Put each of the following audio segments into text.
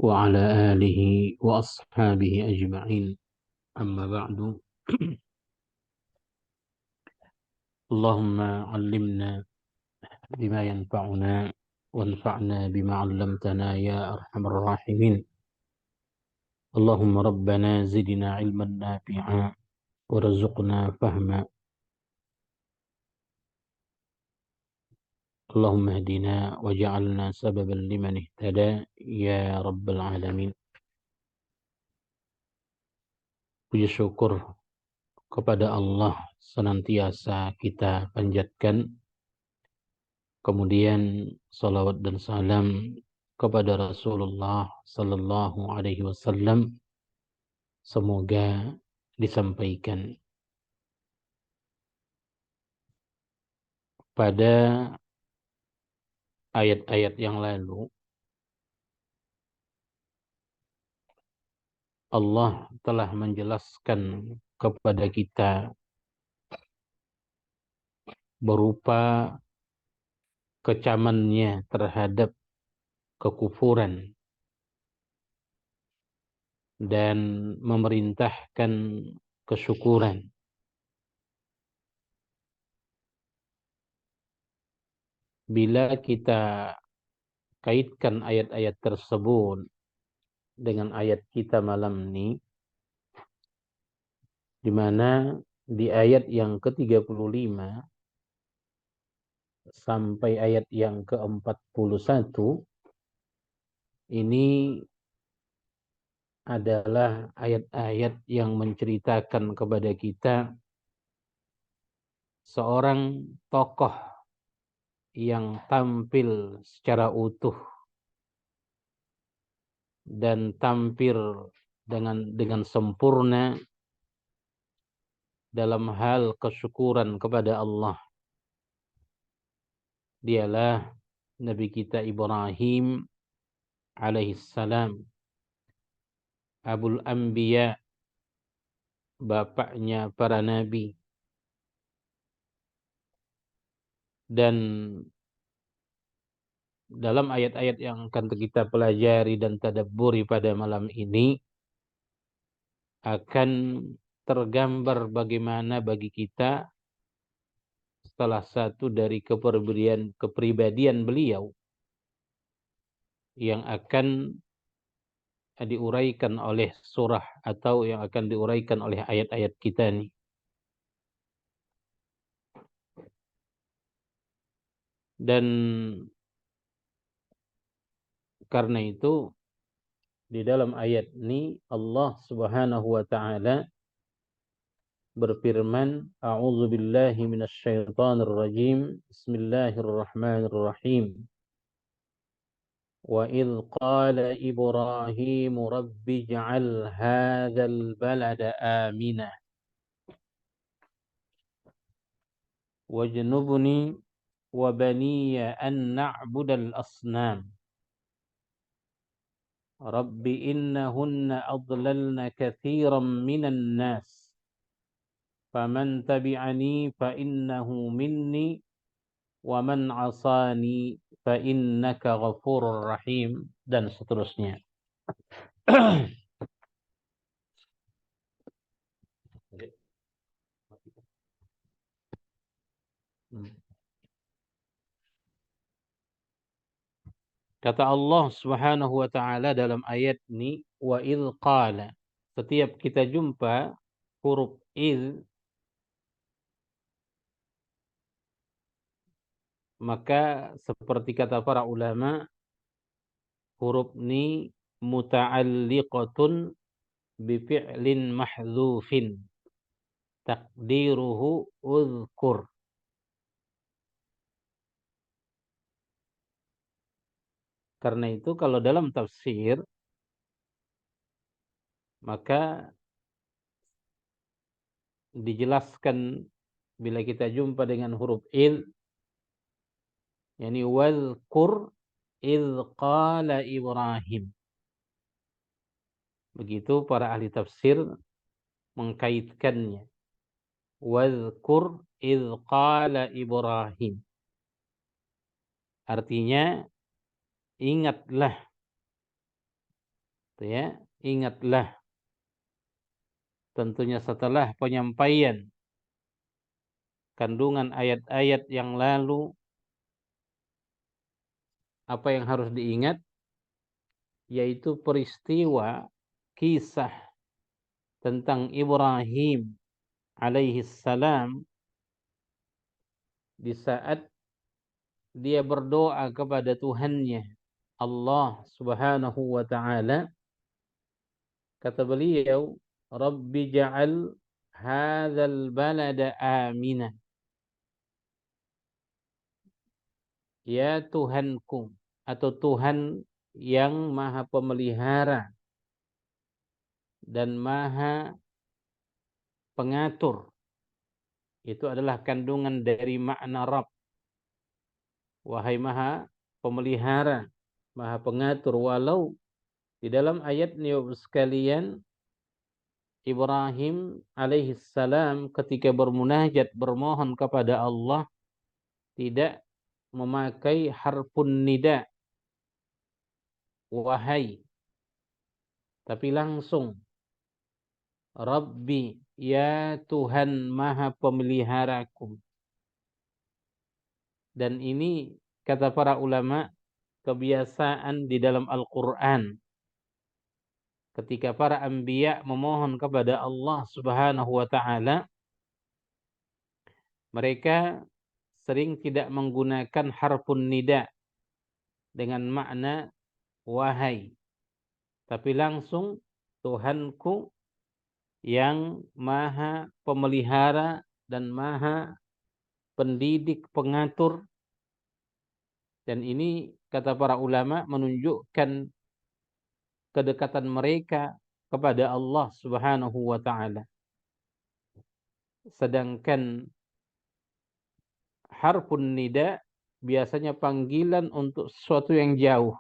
وعلى آله وأصحابه أجمعين أما بعد اللهم علمنا بما ينفعنا وانفعنا بما علمتنا يا أرحم الراحمين اللهم ربنا زدنا علما نافعا ورزقنا فهما اللهم اهدنا وجعلنا سببا لمن اهتدى يا رب العالمين. Puji syukur kepada Allah senantiasa kita panjatkan. Kemudian salawat dan salam kepada Rasulullah sallallahu alaihi wasallam semoga disampaikan. Pada ayat-ayat yang lalu Allah telah menjelaskan kepada kita berupa kecamannya terhadap kekufuran dan memerintahkan kesyukuran. Bila kita kaitkan ayat-ayat tersebut dengan ayat kita malam ini, di mana di ayat yang ke-35 sampai ayat yang ke-41 ini adalah ayat-ayat yang menceritakan kepada kita seorang tokoh yang tampil secara utuh dan tampil dengan sempurna dalam hal kesyukuran kepada Allah. Dialah Nabi kita Ibrahim alaihissalam, Abul Anbiya, bapaknya para nabi. Dan dalam ayat-ayat yang akan kita pelajari dan tadabburi pada malam ini akan tergambar bagaimana bagi kita salah satu dari kepribadian beliau yang akan diuraikan oleh surah atau yang akan diuraikan oleh ayat-ayat kita ini. Dan karena itu di dalam ayat ini Allah Subhanahu wa taala berfirman, A'udzu billahi minasyaitonir rajim. Bismillahirrahmanirrahim. Wa idz qala Ibrahim rabbi ij'al hadzal balada amina wajnubni wa baniya an na'budal asnam. Rabbi innahunna adlalna katsiran minan nas. Faman tabi'ani fa innahu minni wa man 'asani fa innaka ghafurur rahim, dan seterusnya. Kata Allah Subhanahu wa taala dalam ayat ini, wa idz qala. Setiap kita jumpa huruf idz, maka seperti kata para ulama, huruf ini muta'alliqatun bi fi'lin mahdzufin taqdiruhu uzkur. Karena itu kalau dalam tafsir maka dijelaskan bila kita jumpa dengan huruf id, yakni wazkur id qala Ibrahim. Begitu para ahli tafsir mengkaitkannya. Wazkur id qala Ibrahim. Artinya ingatlah ya, ingatlah tentunya setelah penyampaian kandungan ayat-ayat yang lalu, apa yang harus diingat yaitu peristiwa kisah tentang Ibrahim alaihi salam di saat dia berdoa kepada Tuhannya Allah Subhanahu wa taala. Kata beliau, Rabbi ja'al hadzal balada amina. Ya Tuhanku, atau Tuhan yang maha pemelihara dan maha pengatur. Itu adalah kandungan dari makna Rabb. Wahai maha pemelihara, maha pengatur. Walau di dalam ayat ini sekalian, Ibrahim alaihi salam ketika bermunajat, bermohon kepada Allah, tidak memakai harfun nida, wahai, tapi langsung Rabbi, ya Tuhan maha pemeliharaku. Dan ini kata para ulama kebiasaan di dalam Al-Quran. Ketika para anbiya memohon kepada Allah Subhanahu wa taala, mereka sering tidak menggunakan harfun nida dengan makna wahai, tapi langsung Tuhanku yang maha pemelihara dan maha pendidik, pengatur. Dan ini kata para ulama menunjukkan kedekatan mereka kepada Allah Subhanahu wa taala. Sedangkan harfun nida biasanya panggilan untuk sesuatu yang jauh.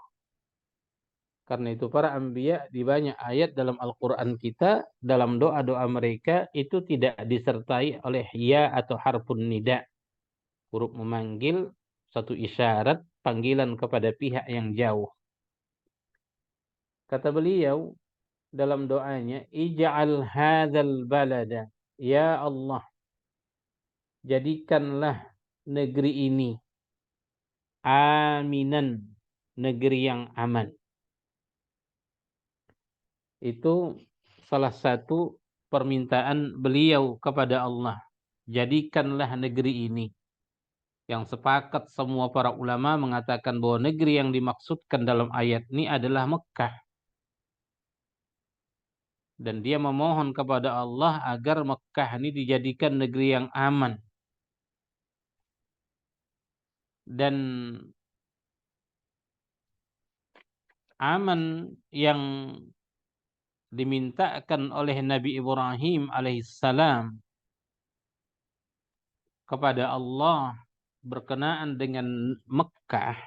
Karena itu para anbiya di banyak ayat dalam Al-Quran kita, dalam doa-doa mereka itu tidak disertai oleh ya atau harfun nida. Huruf memanggil, satu isyarat panggilan kepada pihak yang jauh. Kata beliau dalam doanya, ij'al hadzal balada, ya Allah, jadikanlah negeri ini aminan, negeri yang aman. Itu salah satu permintaan beliau kepada Allah. Jadikanlah negeri ini. Yang sepakat semua para ulama mengatakan bahwa negeri yang dimaksudkan dalam ayat ini adalah Mekah. Dan dia memohon kepada Allah agar Mekah ini dijadikan negeri yang aman. Dan aman yang dimintakan oleh Nabi Ibrahim alaihissalam kepada Allah berkenaan dengan Mekah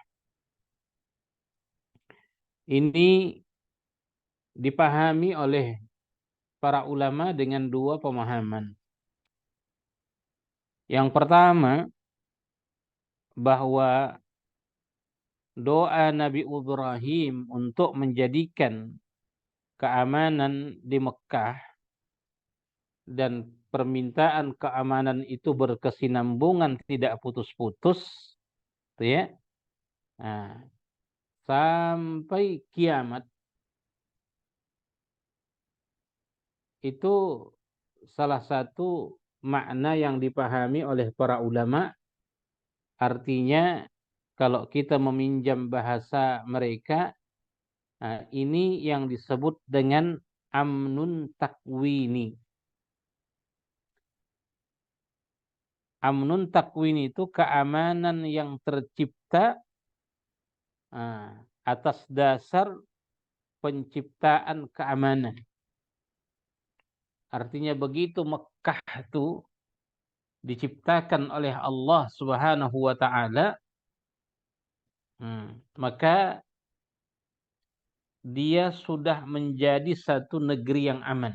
ini dipahami oleh para ulama dengan dua pemahaman. Yang pertama, bahwa doa Nabi Ibrahim untuk menjadikan keamanan di Mekah dan permintaan keamanan itu berkesinambungan, tidak putus-putus, ya, nah, sampai kiamat, itu salah satu makna yang dipahami oleh para ulama. Artinya kalau kita meminjam bahasa mereka, nah, ini yang disebut dengan amnun takwini. Amnun takwini itu keamanan yang tercipta atas dasar penciptaan keamanan. Artinya begitu Mekah itu diciptakan oleh Allah Subhanahu wa taala, maka dia sudah menjadi satu negeri yang aman.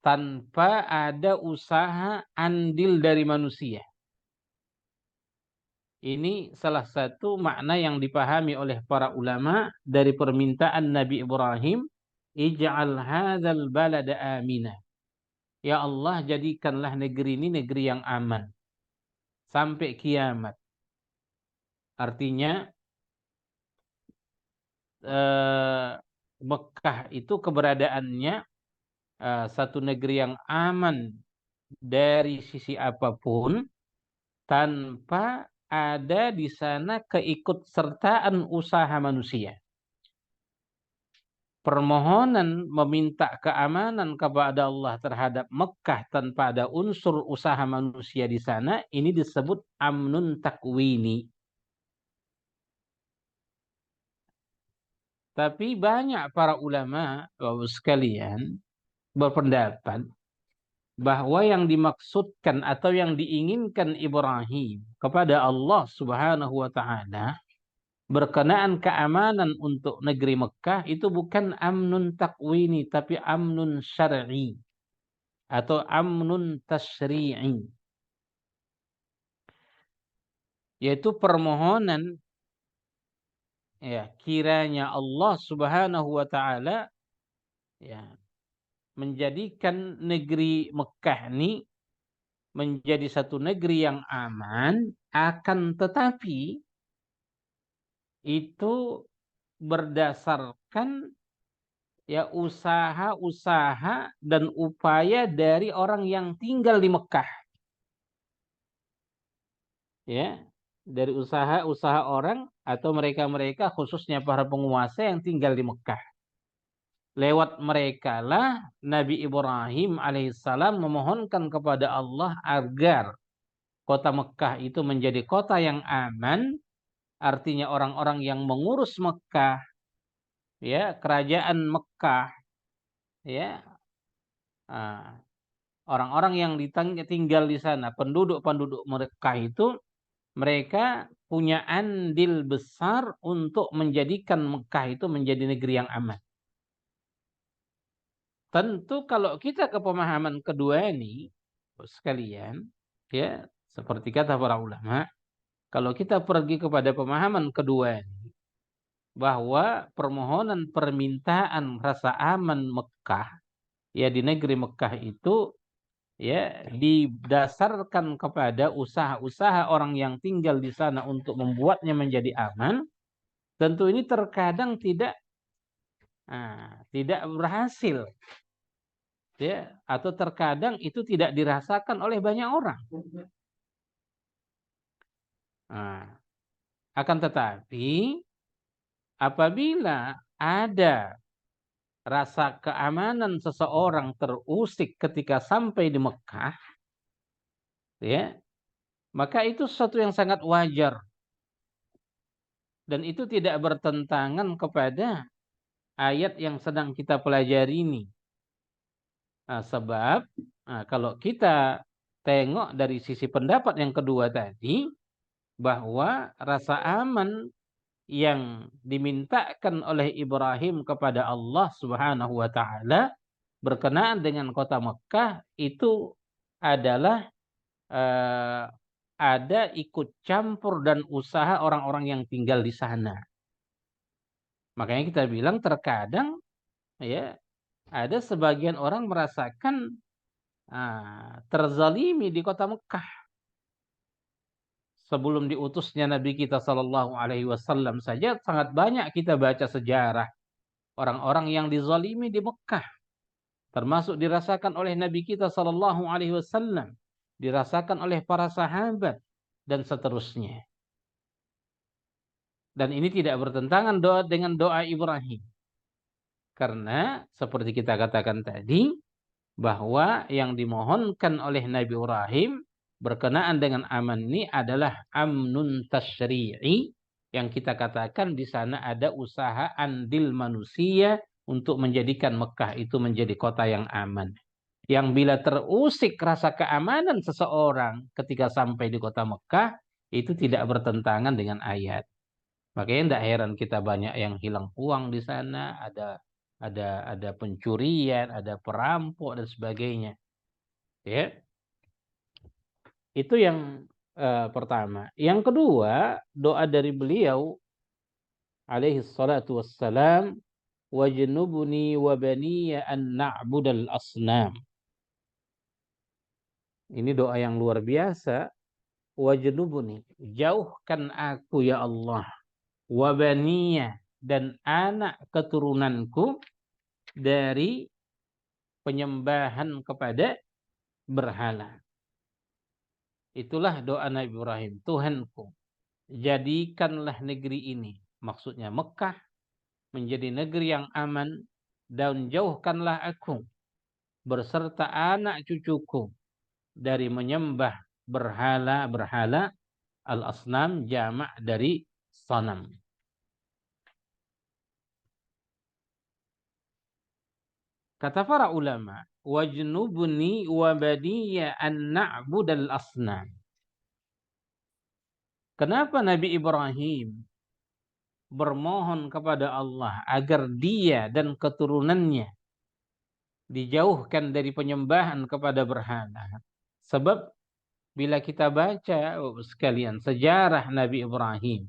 Tanpa ada usaha andil dari manusia. Ini salah satu makna yang dipahami oleh para ulama dari permintaan Nabi Ibrahim, ij'al hadzal balada amina. Ya Allah, jadikanlah negeri ini negeri yang aman sampai kiamat. Artinya Mekah itu keberadaannya satu negeri yang aman dari sisi apapun tanpa ada di sana keikutsertaan usaha manusia. Permohonan meminta keamanan kepada Allah terhadap Mekah tanpa ada unsur usaha manusia di sana, ini disebut amnun takwini. Tapi banyak para ulama, Bapak sekalian, berpendapat bahwa yang dimaksudkan atau yang diinginkan Ibrahim kepada Allah Subhanahu wa taala berkenaan keamanan untuk negeri Mekah itu bukan amnun takwini tapi amnun syar'i atau amnun tasyri'i, yaitu permohonan ya kiranya Allah Subhanahu wa taala ya menjadikan negeri Mekah ini menjadi satu negeri yang aman, akan tetapi itu berdasarkan ya usaha-usaha dan upaya dari orang yang tinggal di Mekah. Ya, dari usaha-usaha orang atau mereka-mereka khususnya para penguasa yang tinggal di Mekah. Lewat mereka lah Nabi Ibrahim alaihissalam memohonkan kepada Allah agar kota Mekah itu menjadi kota yang aman, artinya orang-orang yang mengurus Mekah, ya kerajaan Mekah, ya orang-orang yang tinggal di sana, penduduk-penduduk Mekah itu mereka punya andil besar untuk menjadikan Mekah itu menjadi negeri yang aman. Tentu kalau kita ke pemahaman kedua ini, sekalian, ya seperti kata para ulama, kalau kita pergi kepada pemahaman kedua ini, bahwa permohonan permintaan rasa aman Mekah, ya di negeri Mekah itu, ya didasarkan kepada usaha-usaha orang yang tinggal di sana untuk membuatnya menjadi aman, tentu ini terkadang tidak berhasil, ya atau terkadang itu tidak dirasakan oleh banyak orang. Akan tetapi apabila ada rasa keamanan seseorang terusik ketika sampai di Mekah, ya maka itu sesuatu yang sangat wajar dan itu tidak bertentangan kepada ayat yang sedang kita pelajari ini. Sebab kalau kita tengok dari sisi pendapat yang kedua tadi, bahwa rasa aman yang dimintakan oleh Ibrahim kepada Allah Subhanahu wa taala berkenaan dengan kota Mekah itu adalah ada ikut campur dan usaha orang-orang yang tinggal di sana. Makanya kita bilang terkadang ya ada sebagian orang merasakan terzalimi di kota Mekah. Sebelum diutusnya Nabi kita Shallallahu Alaihi Wasallam saja sangat banyak kita baca sejarah orang-orang yang dizalimi di Mekah, termasuk dirasakan oleh Nabi kita Shallallahu Alaihi Wasallam, dirasakan oleh para sahabat dan seterusnya. Dan ini tidak bertentangan dengan doa Ibrahim. Karena seperti kita katakan tadi, bahwa yang dimohonkan oleh Nabi Ibrahim berkenaan dengan aman ini adalah amnun tasyri'i, yang kita katakan di sana ada usaha andil manusia untuk menjadikan Mekah itu menjadi kota yang aman. Yang bila terusik rasa keamanan seseorang ketika sampai di kota Mekah, itu tidak bertentangan dengan ayat. Makanya tidak heran kita banyak yang hilang uang di sana, ada pencurian, ada perampok dan sebagainya. Ya. Itu yang pertama. Yang kedua, doa dari beliau alaihi salatu wassalam, wajnubni wa baniya an na'budal asnam. Ini doa yang luar biasa. Wajnubni, jauhkan aku ya Allah, wa baniya, dan anak keturunanku dari penyembahan kepada berhala. Itulah doa Nabi Ibrahim. Tuhanku, jadikanlah negeri ini, maksudnya Mekah, menjadi negeri yang aman, dan jauhkanlah aku berserta anak cucuku dari menyembah berhala-berhala. Al-asnam jamak dari sanam. Kata para ulama, wajnubni wa baniya an na'budal asnam. Kenapa Nabi Ibrahim bermohon kepada Allah agar dia dan keturunannya dijauhkan dari penyembahan kepada berhala? Sebab bila kita baca sekalian sejarah Nabi Ibrahim,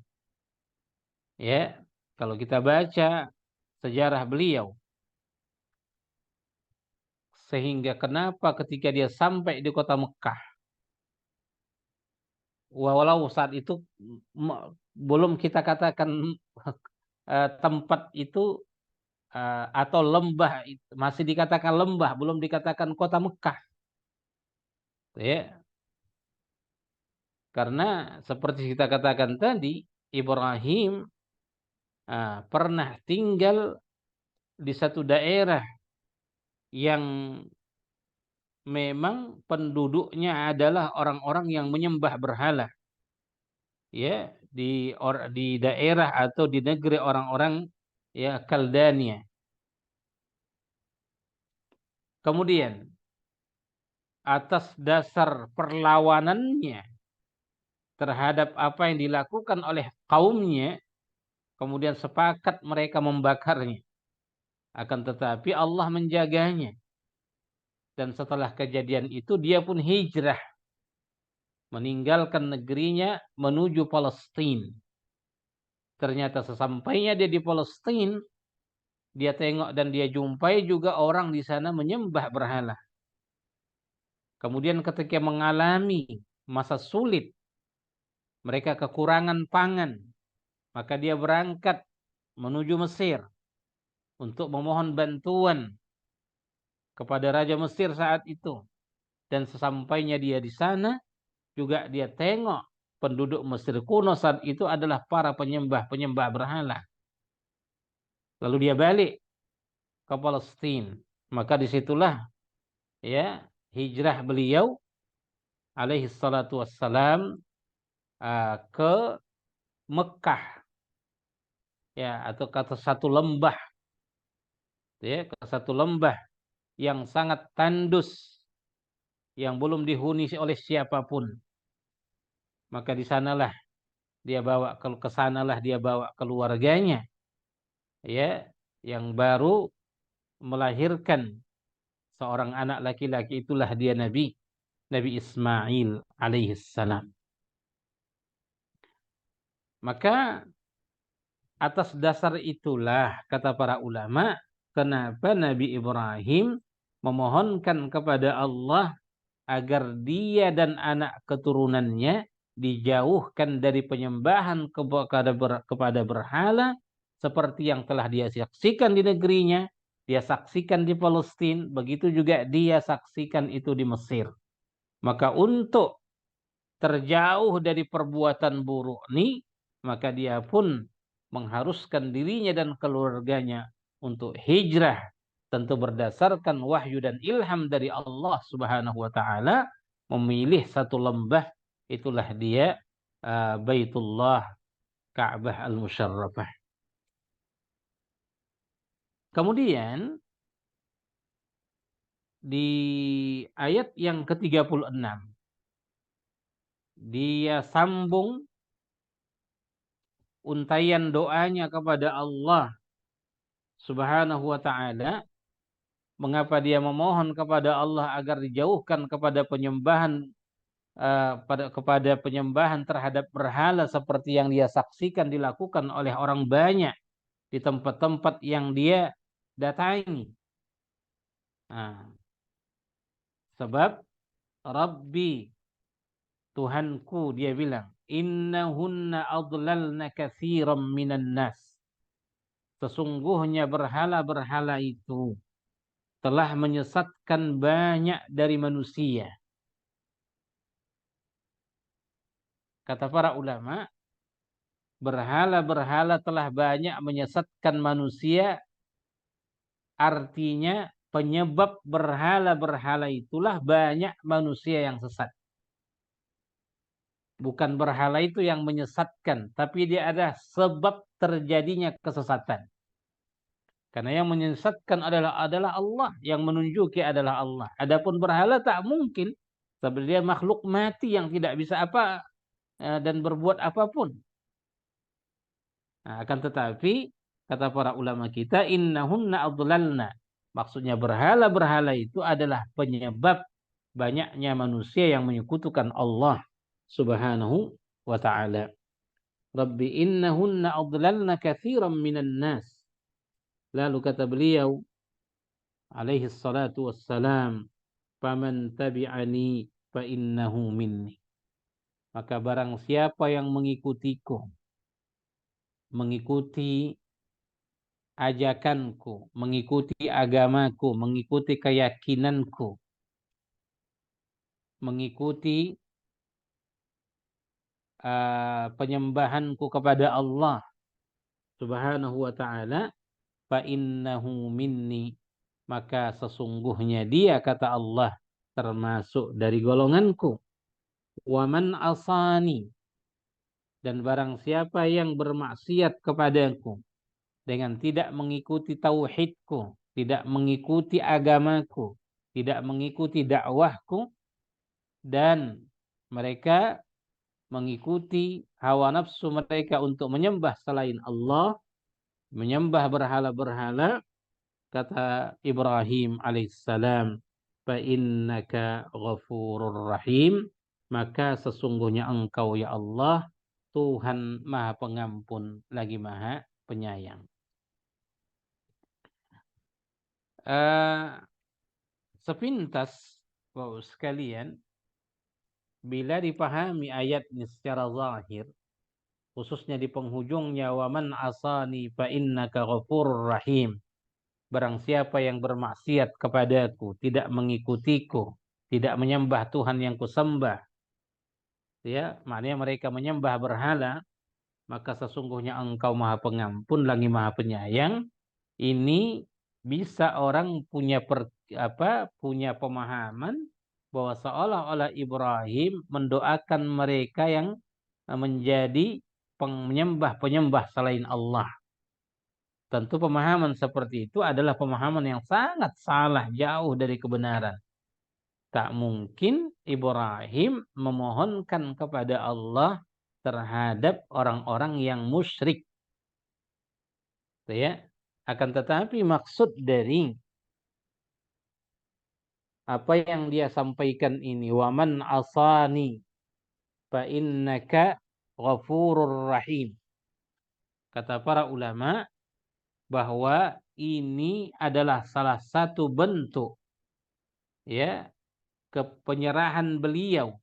ya, kalau kita baca sejarah beliau, sehingga kenapa ketika dia sampai di kota Mekah, walau saat itu belum kita katakan tempat itu atau lembah, masih dikatakan lembah, belum dikatakan kota Mekah, ya. Karena seperti kita katakan tadi, Ibrahim pernah tinggal di satu daerah yang memang penduduknya adalah orang-orang yang menyembah berhala, ya, di daerah atau di negeri orang-orang, ya, Kaldania. Kemudian atas dasar perlawanannya terhadap apa yang dilakukan oleh kaumnya, kemudian sepakat mereka membakarnya. Akan tetapi Allah menjaganya. Dan setelah kejadian itu dia pun hijrah, meninggalkan negerinya menuju Palestina. Ternyata sesampainya dia di Palestina, dia tengok dan dia jumpai juga orang di sana menyembah berhala. Kemudian ketika mengalami masa sulit, mereka kekurangan pangan, maka dia berangkat menuju Mesir untuk memohon bantuan kepada Raja Mesir saat itu. Dan sesampainya dia di sana, juga dia tengok penduduk Mesir kuno saat itu adalah para penyembah berhala. Lalu dia balik ke Palestina. Maka disitulah, ya, hijrah beliau alaihi salatu wassalam ke Mekah, ya, atau ke satu lembah, ya, ke satu lembah yang sangat tandus, yang belum dihuni oleh siapapun. Maka di sanalah dia bawa keluarganya, ya, yang baru melahirkan seorang anak laki-laki, itulah dia Nabi Ismail alaihissalam. Maka atas dasar itulah, kata para ulama, kenapa Nabi Ibrahim memohonkan kepada Allah agar dia dan anak keturunannya dijauhkan dari penyembahan kepada berhala, seperti yang telah dia saksikan di negerinya, dia saksikan di Palestina, begitu juga dia saksikan itu di Mesir. Maka untuk terjauh dari perbuatan buruk ini, maka dia pun mengharuskan dirinya dan keluarganya untuk hijrah, tentu berdasarkan wahyu dan ilham dari Allah Subhanahu wa taala, memilih satu lembah, itulah dia Baitullah Ka'bah Al-Musyarrafah. Kemudian di ayat yang ke-36 dia sambung untaian doanya kepada Allah Subhanahu wa taala. Mengapa dia memohon kepada Allah agar dijauhkan kepada penyembahan kepada penyembahan terhadap berhala seperti yang dia saksikan dilakukan oleh orang banyak di tempat-tempat yang dia datangi. Nah, sebab Rabbi, Tuhanku, dia bilang, innahunna adlalna katsiran minan nas. Sesungguhnya berhala-berhala itu telah menyesatkan banyak dari manusia. Kata para ulama, berhala-berhala telah banyak menyesatkan manusia, artinya penyebab berhala-berhala itulah banyak manusia yang sesat. Bukan berhala itu yang menyesatkan, tapi dia ada sebab terjadinya kesesatan. Karena yang menyesatkan adalah Allah, yang menunjuki adalah Allah. Adapun berhala tak mungkin, sebab dia makhluk mati yang tidak bisa apa dan berbuat apapun. Nah, akan tetapi kata para ulama kita, innahunna adlalna. Maksudnya berhala-berhala itu adalah penyebab banyaknya manusia yang menyekutukan Allah Subhanahu wa ta'ala. Rabbi innahunna adlalna katsiran minan nas. Lalu kata beliau alaihi salatu wassalam, faman tabi'ani fa innahu minni. Maka barang siapa yang mengikutiku, mengikuti ajakanku, mengikuti agamaku, mengikuti keyakinanku, mengikuti penyembahanku kepada Allah Subhanahu wa ta'ala, fa innahu minni, maka sesungguhnya dia, kata Allah, termasuk dari golonganku. Wa man asani, dan barang siapa yang bermaksiat kepadaku dengan tidak mengikuti tauhidku, tidak mengikuti agamaku, tidak mengikuti dakwahku, dan mereka mengikuti hawa nafsu mereka untuk menyembah selain Allah, menyembah berhala-berhala, kata Ibrahim alaihissalam, fa innaka ghafurur rahim, maka sesungguhnya engkau ya Allah Tuhan Maha Pengampun lagi Maha Penyayang. Sepintas Bapak sekalian, bila dipahami ayat ini secara zahir, khususnya di penghujungnya, waman asani fa innaka ghafurur rahim, barang siapa yang bermaksiat kepadaku, tidak mengikutiku, tidak menyembah Tuhan yang kusembah, ya, maknanya mereka menyembah berhala, maka sesungguhnya engkau Maha Pengampun lagi Maha Penyayang. Ini bisa orang punya punya pemahaman bahwa seolah-olah Ibrahim mendoakan mereka yang menjadi penyembah-penyembah selain Allah. Tentu pemahaman seperti itu adalah pemahaman yang sangat salah, jauh dari kebenaran. Tak mungkin Ibrahim memohonkan kepada Allah terhadap orang-orang yang musyrik. Ya. Akan tetapi maksud dari apa yang dia sampaikan ini, waman asani fa innaka ghafurur rahim. Kata para ulama bahwa ini adalah salah satu bentuk, ya, kepenyerahan beliau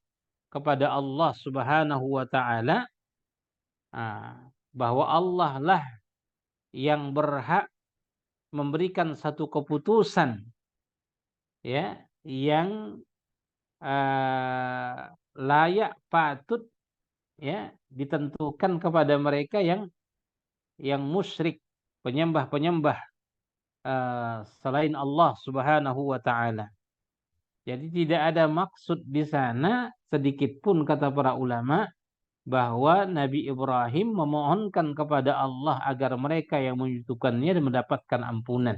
kepada Allah Subhanahu wa ta'ala, bahwa Allah lah yang berhak memberikan satu keputusan, ya, yang layak, patut, ya, ditentukan kepada mereka yang musyrik, penyembah-penyembah selain Allah Subhanahu wa ta'ala. Jadi tidak ada maksud di sana sedikit pun, kata para ulama, bahwa Nabi Ibrahim memohonkan kepada Allah agar mereka yang menyekutukannya mendapatkan ampunan.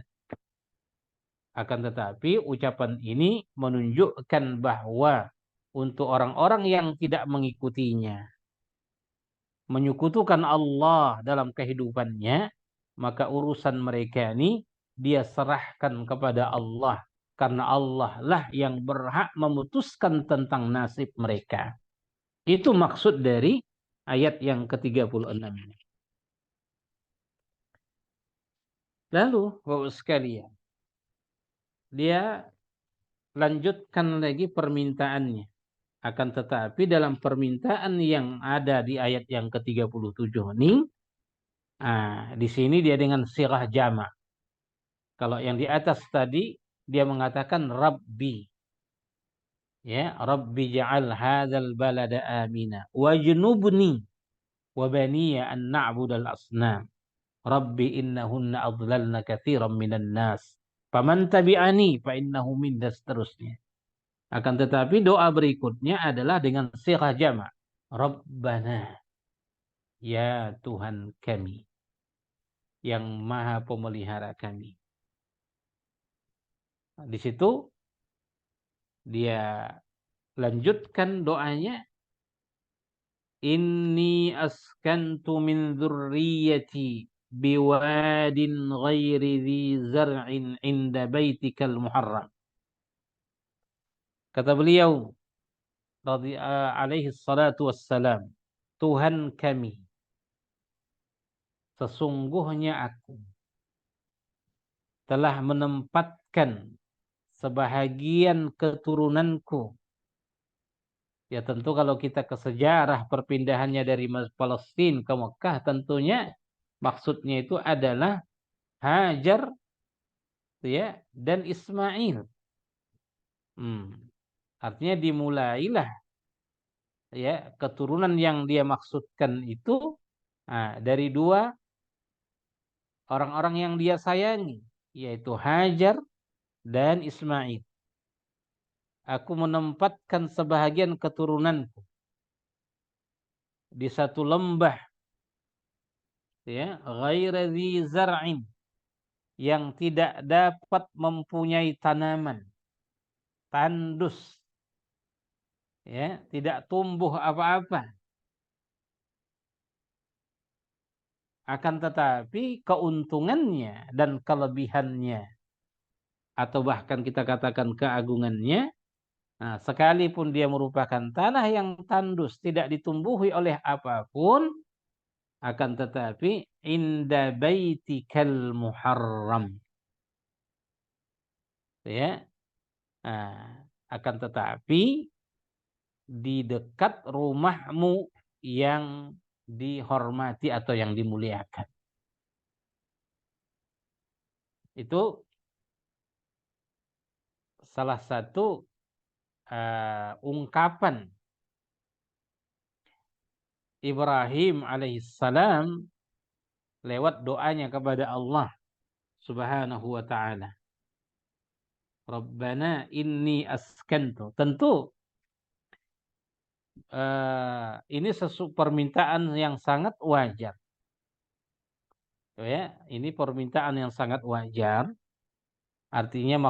Akan tetapi ucapan ini menunjukkan bahwa untuk orang-orang yang tidak mengikutinya, menyekutukan Allah dalam kehidupannya, maka urusan mereka ini dia serahkan kepada Allah. karena Allah lah yang berhak memutuskan tentang nasib mereka. Itu maksud dari ayat yang ke-36 ini. Lalu, Bapak sekalian, dia lanjutkan lagi permintaannya. Akan tetapi dalam permintaan yang ada di ayat yang ke-37 ini, di sini dia dengan sirah jama'. Kalau yang di atas tadi, dia mengatakan Rabbi. Ya, Rabbi ja'al hadzal balada amina wajnubni wa baniya an na'budal asnam. Rabbi innahunna adlalna katsiran minan nas. Faman tabi'ani fa innahu minna, seterusnya. Akan tetapi doa berikutnya adalah dengan sirah jama'. Rabbana, ya Tuhan kami yang maha pemelihara kami. Nah, di situ dia lanjutkan doanya, Inni askantu min dzurriyyati biwadin ghairi dzi zar'in inda baitikal muharram. Kata beliau alaihi salatu wassalam, Tuhan kami, sesungguhnya aku telah menempatkan sebahagian keturunanku. Ya tentu kalau kita ke sejarah perpindahannya dari Palestina ke Mekah, tentunya maksudnya itu adalah Hajar, ya, dan Ismail. Artinya dimulailah, ya, keturunan yang dia maksudkan itu dari dua orang-orang yang dia sayangi, yaitu Hajar dan Ismail. Aku menempatkan sebahagian keturunanku di satu lembah, ya, ghaira dzi zar'in, yang tidak dapat mempunyai tanaman, tandus, ya, tidak tumbuh apa-apa. Akan tetapi keuntungannya dan kelebihannya, atau bahkan kita katakan keagungannya, sekalipun dia merupakan tanah yang tandus, tidak ditumbuhi oleh apapun, akan tetapi inda baitikal muharram, ya, akan tetapi di dekat rumahmu yang dihormati atau yang dimuliakan. Itu salah satu ungkapan Ibrahim alaihissalam lewat doanya kepada Allah Subhanahu wa ta'ala. Rabbana inni askantu. Tentu ini permintaan yang sangat wajar. Ya, ini permintaan yang sangat wajar. Artinya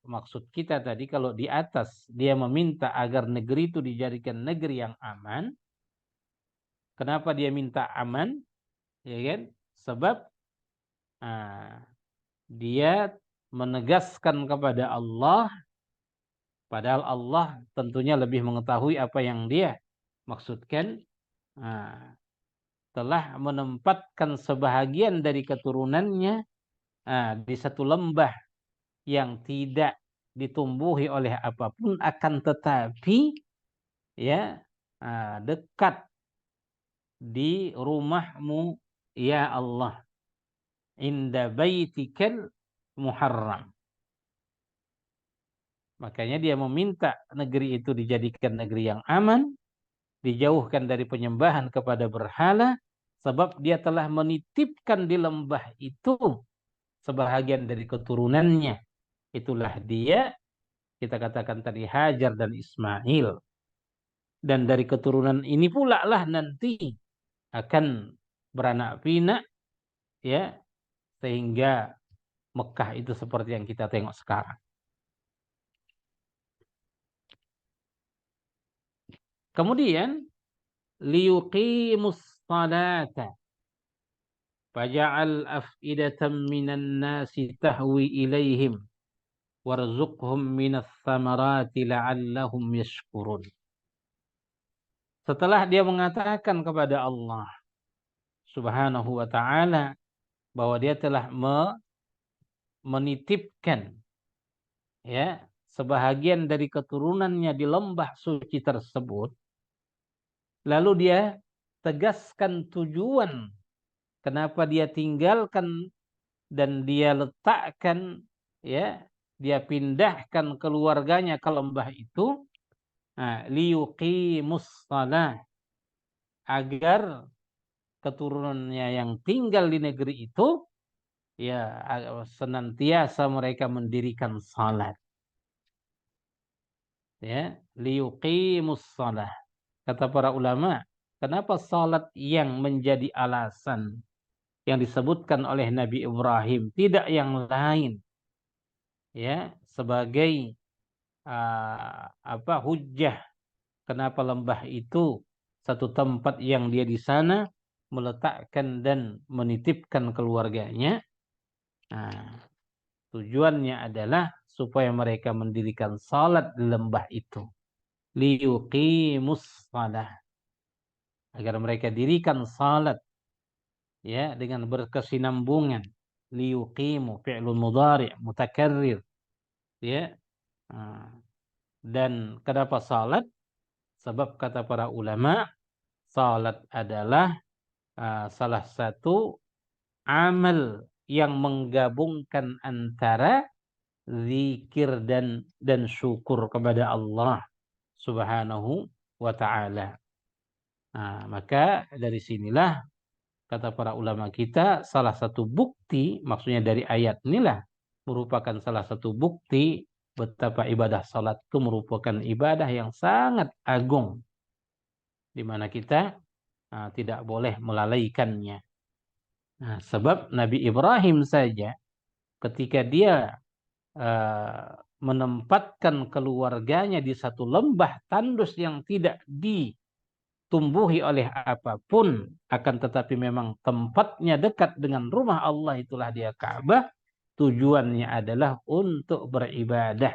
maksud kita tadi, kalau di atas dia meminta agar negeri itu dijadikan negeri yang aman. Kenapa dia minta aman? Ya kan? Sebab dia menegaskan kepada Allah, padahal Allah tentunya lebih mengetahui apa yang dia maksudkan, telah menempatkan sebahagian dari keturunannya di satu lembah yang tidak ditumbuhi oleh apapun, akan tetapi, ya, dekat di rumahmu, ya Allah, inda baitikal muharram. Makanya dia meminta negeri itu dijadikan negeri yang aman, dijauhkan dari penyembahan kepada berhala, sebab dia telah menitipkan di lembah itu sebahagian dari keturunannya. Itulah dia, kita katakan tadi, Hajar dan Ismail. Dan dari keturunan ini pula lah nanti akan beranak pinak, ya, sehingga Mekah itu seperti yang kita tengok sekarang. Kemudian liyuqimus salata faja'al af'idatan minan nasi tahwi ilaihim warzuqhum minas tsamarati la'allahum yashkurun. Setelah dia mengatakan kepada Allah Subhanahu wa taala bahwa dia telah menitipkan ya sebahagian dari keturunannya di lembah suci tersebut, lalu dia tegaskan tujuan kenapa dia tinggalkan dan dia letakkan ya dia pindahkan keluarganya ke lembah itu, liyuqimus shalah, agar keturunannya yang tinggal di negeri itu ya senantiasa mereka mendirikan salat, ya liyuqimus shalah. Kata para ulama, kenapa salat yang menjadi alasan yang disebutkan oleh Nabi Ibrahim, tidak yang lain, ya sebagai hujjah kenapa lembah itu satu tempat yang dia di sana meletakkan dan menitipkan keluarganya. Nah, tujuannya adalah supaya mereka mendirikan salat di lembah itu. Liyuqimus salah, agar mereka dirikan salat ya dengan berkesinambungan. Liyuqimu fi'lun mudhari' mutakarrir, ya. Dan kenapa salat? Sebab kata para ulama, salat adalah salah satu amal yang menggabungkan antara zikir dan syukur kepada Allah Subhanahu wa taala. Maka dari sinilah kata para ulama kita, salah satu bukti, maksudnya dari ayat inilah merupakan salah satu bukti betapa ibadah salat itu merupakan ibadah yang sangat agung, di mana kita tidak boleh melalaikannya. Sebab Nabi Ibrahim saja ketika dia menempatkan keluarganya di satu lembah tandus yang tidak ditumbuhi oleh apapun, akan tetapi memang tempatnya dekat dengan rumah Allah, itulah dia Ka'bah. Tujuannya adalah untuk beribadah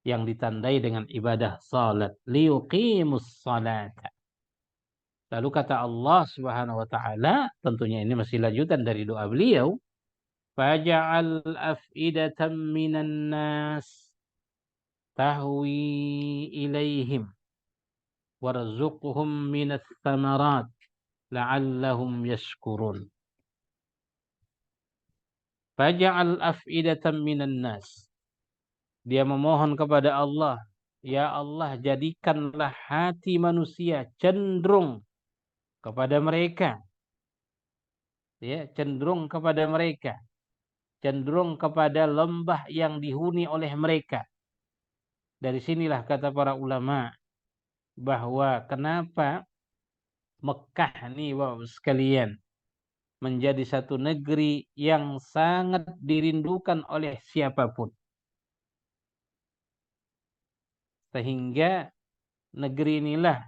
yang ditandai dengan ibadah salat, liyuqimus salat. Lalu kata Allah Subhanahu wa taala, tentunya ini masih lanjutan dari doa beliau, faj'al af'idatan minan nas tahwi ilaihim warzuqhum minas tsamarat la'allahum yashkurun. Faj'al af'idatan minan nas. Dia memohon kepada Allah, ya Allah, jadikanlah hati manusia cenderung kepada mereka. Ya, cenderung kepada mereka. Cenderung kepada lembah yang dihuni oleh mereka. Dari sinilah kata para ulama bahwa kenapa Mekah nih Bapak sekalian menjadi satu negeri yang sangat dirindukan oleh siapapun. Sehingga negeri inilah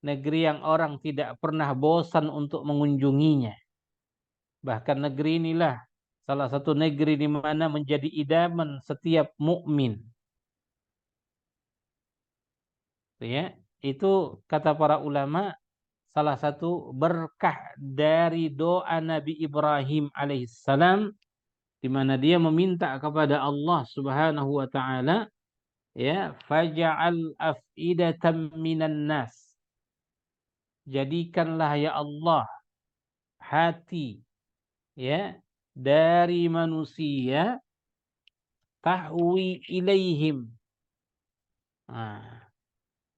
negeri yang orang tidak pernah bosan untuk mengunjunginya. Bahkan negeri inilah salah satu negeri di mana menjadi idaman setiap mukmin. Ya, itu kata para ulama salah satu berkah dari doa Nabi Ibrahim alaihissalam, di mana dia meminta kepada Allah Subhanahu wa taala, ya, faj'al af'idatan minan nas. Jadikanlah ya Allah hati ya dari manusia tahwi ilaihim.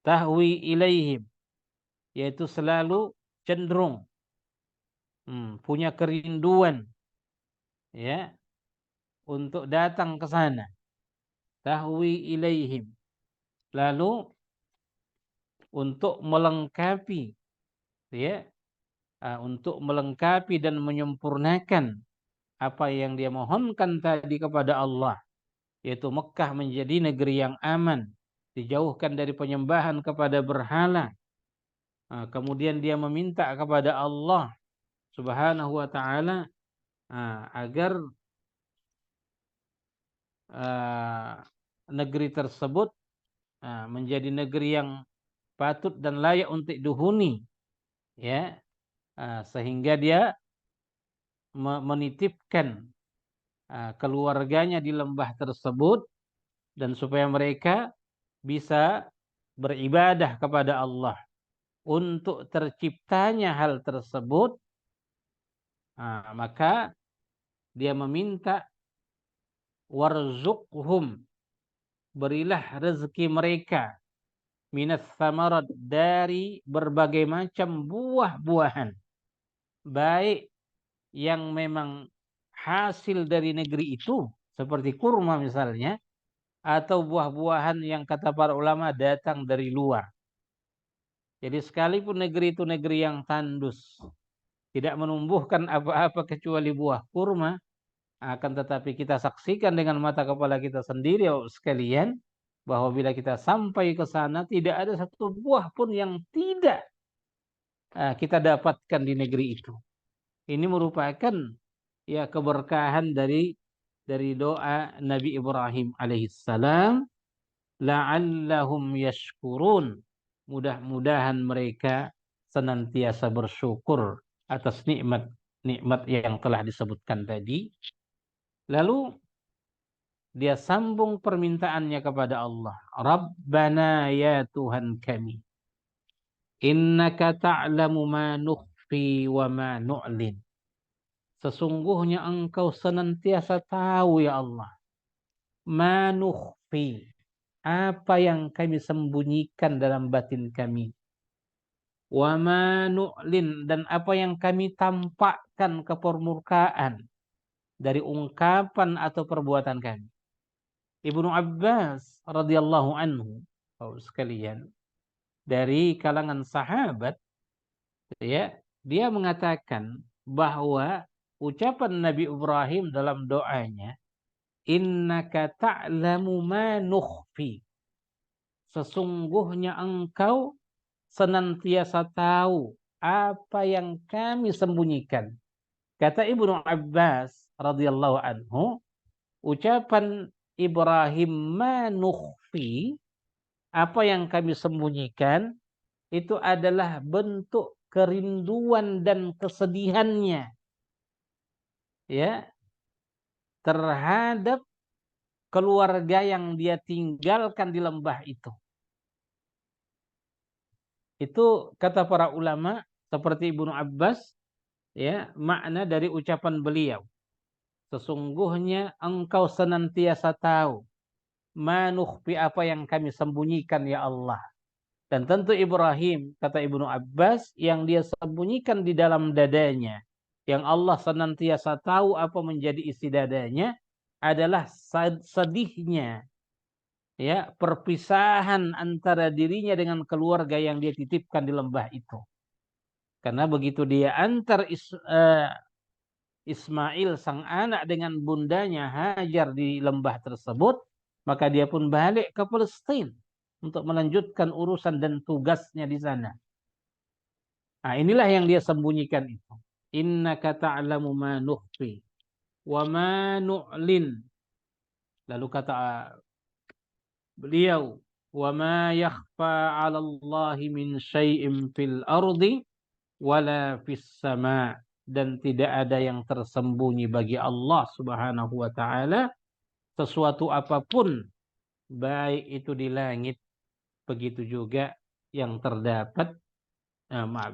Tahwi ilaihim, yaitu selalu cenderung punya kerinduan ya untuk datang ke sana. Tahwi ilaihim, lalu untuk melengkapi ya untuk melengkapi dan menyempurnakan apa yang dia mohonkan tadi kepada Allah, yaitu Mekah menjadi negeri yang aman, dijauhkan dari penyembahan kepada berhala. Kemudian dia meminta kepada Allah Subhanahu wa taala agar negeri tersebut menjadi negeri yang patut dan layak untuk dihuni, ya, sehingga dia menitipkan keluarganya di lembah tersebut, dan supaya mereka bisa beribadah kepada Allah. Untuk terciptanya hal tersebut, maka dia meminta warzuqhum, berilah rezeki mereka, minas samarat, dari berbagai macam buah-buahan, baik yang memang hasil dari negeri itu seperti kurma misalnya, atau buah-buahan yang kata para ulama datang dari luar. Jadi sekalipun negeri itu negeri yang tandus, tidak menumbuhkan apa-apa kecuali buah kurma, akan tetapi kita saksikan dengan mata kepala kita sendiri sekalian, bahwa bila kita sampai ke sana tidak ada satu buah pun yang tidak kita dapatkan di negeri itu. Ini merupakan ya keberkahan dari doa Nabi Ibrahim alaihissalam, la'allahum yashkurun. Mudah-mudahan mereka senantiasa bersyukur atas nikmat yang telah disebutkan tadi. Lalu dia sambung permintaannya kepada Allah. Rabbana ya Tuhan kami, innaka ta'lamu ma nukhfi wa ma nu'lin. Sesungguhnya engkau senantiasa tahu ya Allah. Ma nukhfi, apa yang kami sembunyikan dalam batin kami. Wa ma nu'lin, dan apa yang kami tampakkan ke permukaan dari ungkapan atau perbuatan kami. Ibnu Abbas radhiyallahu anhu, sekalian, dari kalangan sahabat, ya, dia mengatakan bahwa ucapan Nabi Ibrahim dalam doanya, innaka ta'lamu ma nukhfi, sesungguhnya engkau senantiasa tahu apa yang kami sembunyikan. Kata Ibnu Abbas radhiyallahu anhu, ucapan Ibrahim ma nukhfi, apa yang kami sembunyikan, itu adalah bentuk kerinduan dan kesedihannya, ya, terhadap keluarga yang dia tinggalkan di lembah itu. Itu kata para ulama seperti Ibnu Abbas, ya, makna dari ucapan beliau. Sesungguhnya engkau senantiasa tahu manukhfi, apa yang kami sembunyikan ya Allah. Dan tentu Ibrahim, kata Ibnu Abbas, yang dia sembunyikan di dalam dadanya, yang Allah senantiasa tahu apa menjadi isi dadanya, adalah sedihnya, ya, perpisahan antara dirinya dengan keluarga yang dia titipkan di lembah itu. Karena begitu dia antar Ismail sang anak dengan bundanya Hajar di lembah tersebut, maka dia pun balik ke Palestina untuk melanjutkan urusan dan tugasnya di sana. Nah, inilah yang dia sembunyikan itu. Innaka ta'lamu ma nukhfi wa ma nu'lin. Lalu kata beliau, wa ma yakhfa 'ala Allahi min syai'in fil ardi wala fis sama', dan tidak ada yang tersembunyi bagi Allah Subhanahu wa taala sesuatu apapun, baik itu di langit, begitu juga yang terdapat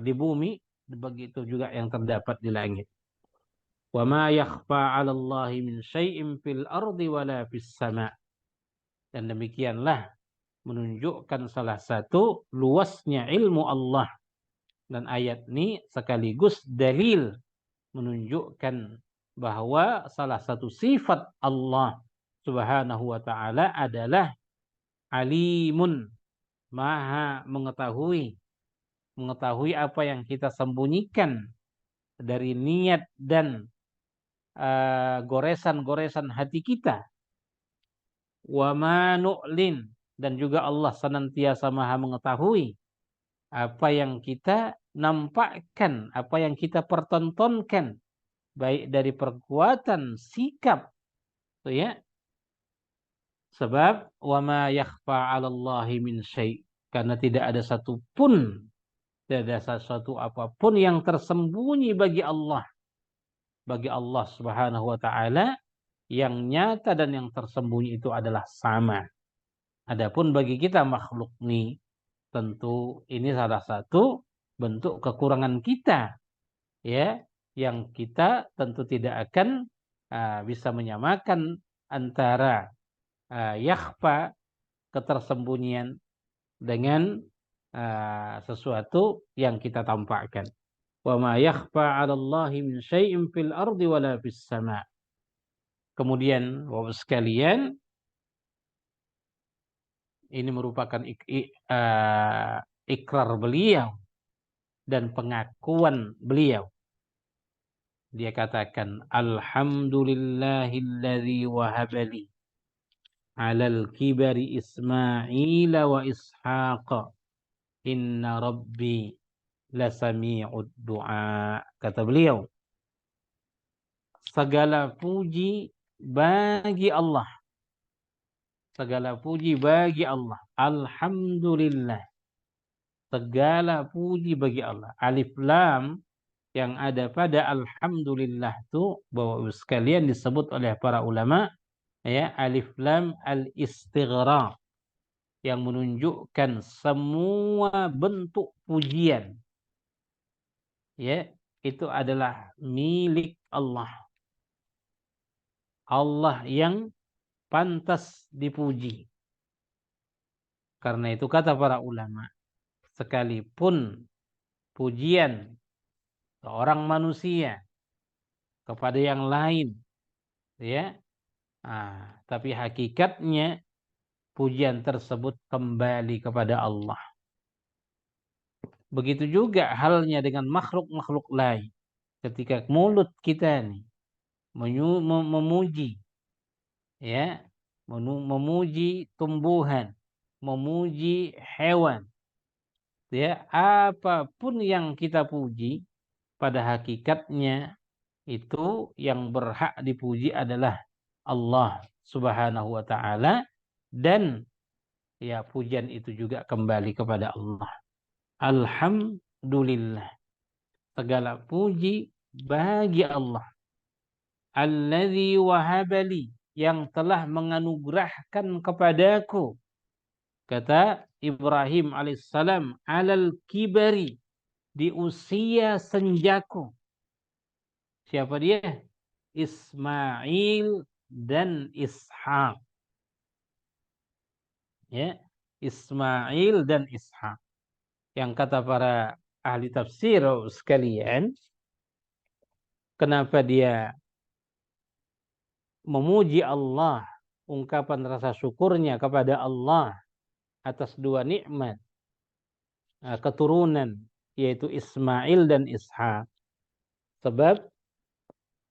di bumi, begitu juga yang terdapat di langit. Wa ma yakhfa 'ala Allahi min syai'in fil ardi wala fis sama'. Dan demikianlah menunjukkan salah satu luasnya ilmu Allah. Dan ayat ini sekaligus dalil menunjukkan bahwa salah satu sifat Allah Subhanahu wa taala adalah alimun, maha mengetahui apa yang kita sembunyikan dari niat dan goresan-goresan hati kita. Wa ma nu'lin, dan juga Allah senantiasa maha mengetahui apa yang kita nampakkan, apa yang kita pertontonkan, baik dari perbuatan, sikap, ya, Sebab wa ma yakhfa 'alallahi min syai', karena tidak ada satupun, tidak ada sesuatu apapun yang tersembunyi bagi Allah Subhanahu wa taala, yang nyata dan yang tersembunyi itu adalah sama. Adapun bagi kita makhluk nih, tentu ini salah satu bentuk kekurangan kita, ya, yang kita tentu tidak akan bisa menyamakan antara yakhfa, ketersembunyian, dengan sesuatu yang kita tampakkan. Wa ma yakhfa 'alallahi min syai'in fil ardi wala fis sama'. Kemudian Bapak sekalian, ini merupakan ikrar beliau dan pengakuan beliau. Dia katakan, Alhamdulillahilladzi wahabali 'alal kibari Ismail wa Ishaq. Inna rabbi lasami'ud du'a. Kata beliau, segala puji bagi Allah. Segala puji bagi Allah. Alhamdulillah. Segala puji bagi Allah. Alif lam yang ada pada alhamdulillah itu, bahwa sekalian disebut oleh para ulama, ya, alif lam al-istighraq, yang menunjukkan semua bentuk pujian, ya, itu adalah milik Allah. Allah yang pantas dipuji. Karena itu kata para ulama, sekalipun pujian seorang manusia kepada yang lain, ya, tapi hakikatnya pujian tersebut kembali kepada Allah. Begitu juga halnya dengan makhluk-makhluk lain. Ketika mulut kita nih memuji, ya, memuji tumbuhan, memuji hewan, ya, apapun yang kita puji, pada hakikatnya itu yang berhak dipuji adalah Allah Subhanahu wa taala, dan ya, pujian itu juga kembali kepada Allah. Alhamdulillah. Segala puji bagi Allah. Alladzi wahabali, yang telah menganugerahkan kepadaku, kata Ibrahim alaihissalam, alal kibari, di usia senjaku. Siapa dia? Ismail dan Ishak. Ya, Ismail dan Ishak. Yang kata para ahli tafsir sekalian, kenapa dia memuji Allah, ungkapan rasa syukurnya kepada Allah atas dua nikmat keturunan, yaitu Ismail dan Ishak. Sebab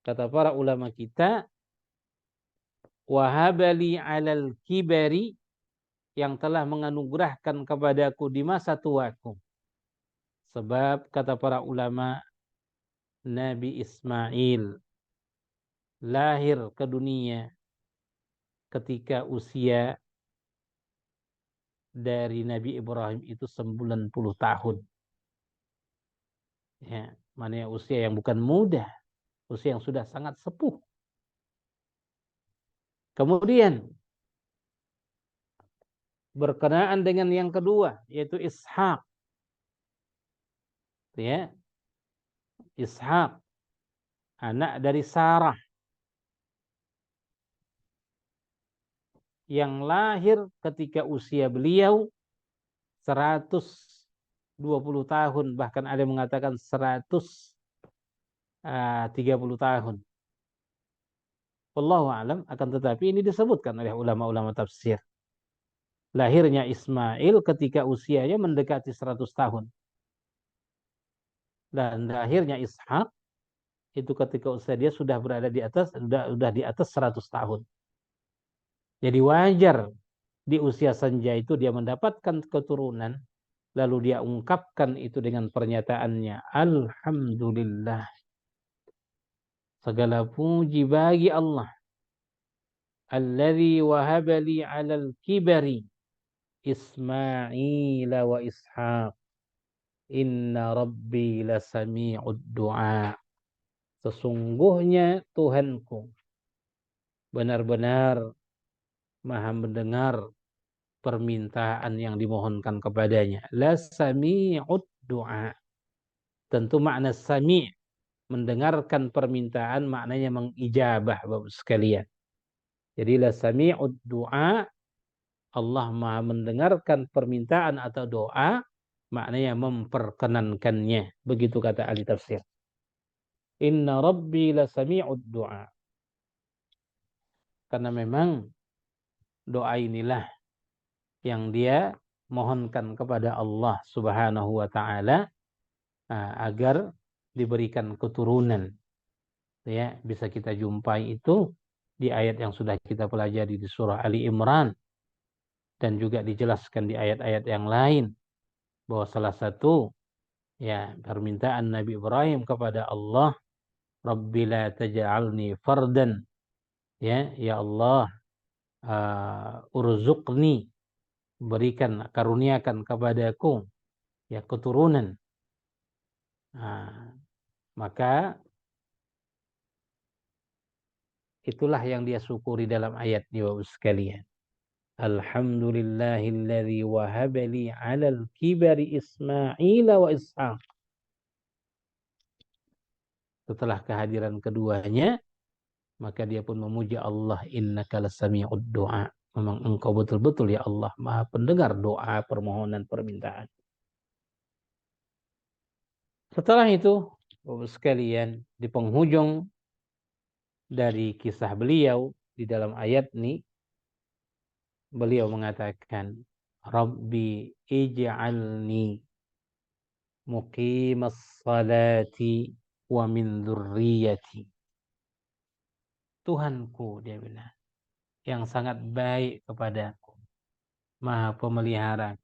kata para ulama kita, wahabali alal kibari, yang telah menganugerahkan kepadaku di masa tuaku. Sebab kata para ulama, Nabi Ismail lahir ke dunia ketika usia dari Nabi Ibrahim itu 90 tahun. Ya, mana usia yang bukan muda, usia yang sudah sangat sepuh. Kemudian berkenaan dengan yang kedua, yaitu Ishak. Ya, Ishak, anak dari Sarah, yang lahir ketika usia beliau 120 tahun, bahkan ada yang mengatakan 130 tahun. Wallahu a'lam, akan tetapi ini disebutkan oleh ulama-ulama tafsir. Lahirnya Ismail ketika usianya mendekati 100 tahun. Dan lahirnya Ishak itu ketika usia dia sudah berada di atas, sudah di atas 100 tahun. Jadi wajar di usia senja itu dia mendapatkan keturunan, lalu dia ungkapkan itu dengan pernyataannya, Alhamdulillah. Segala puji bagi Allah. alladzi wahaba li 'alal kibari Ismail wa Ishaq. Inna rabbi lasami'ud du'a. Sesungguhnya Tuhanku benar-benar maha mendengar permintaan yang dimohonkan kepadanya. Lasami'ud du'a. Tentu makna sami' mendengarkan permintaan maknanya mengijabah Bapak sekalian. Jadi lasami'ud du'a, Allah maha mendengarkan permintaan atau doa, maknanya memperkenankannya. Begitu kata ahli tafsir. Inna rabbi lasami'ud du'a. Karena memang doa inilah yang dia mohonkan kepada Allah Subhanahu wa taala agar diberikan keturunan. Ya, bisa kita jumpai itu di ayat yang sudah kita pelajari di surah Ali Imran dan juga dijelaskan di ayat-ayat yang lain bahwa salah satu ya permintaan Nabi Ibrahim kepada Allah, Rabbi la taj'alni fardan. Ya Allah, urzuqni, berikan karuniakan kepadaku ya keturunan. Maka itulah yang dia syukuri dalam ayat ini Bapak sekalian. Alhamdulillahilladzi wahaba li 'alal kibari Ismail wa Ishaq. Setelah kehadiran keduanya, maka dia pun memuji Allah, innaka lasami'ud du'a. Memang engkau betul-betul ya Allah maha pendengar doa, permohonan, permintaan. Setelah itu, Bapak sekalian, di penghujung dari kisah beliau di dalam ayat ini, beliau mengatakan, Rabbi ij'alni muqimas salati wa min dzurriyyati. Tuhanku, dia bilang, yang sangat baik kepadaku, maha pemelihara,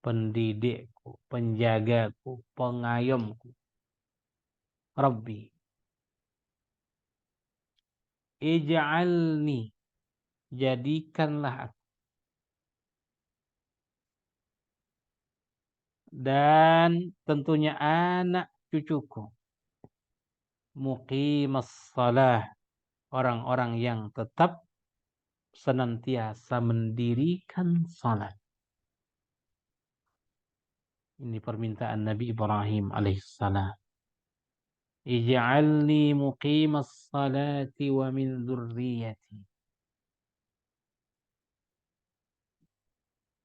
pendidikku, penjagaku, pengayomku. Rabbi ij'alni, jadikanlah aku, dan tentunya anak cucuku, muqimas salah, orang-orang yang tetap senantiasa mendirikan salat. Ini permintaan Nabi Ibrahim alaihissalam. Ij'alni muqimas salati wa min dzurriyyati.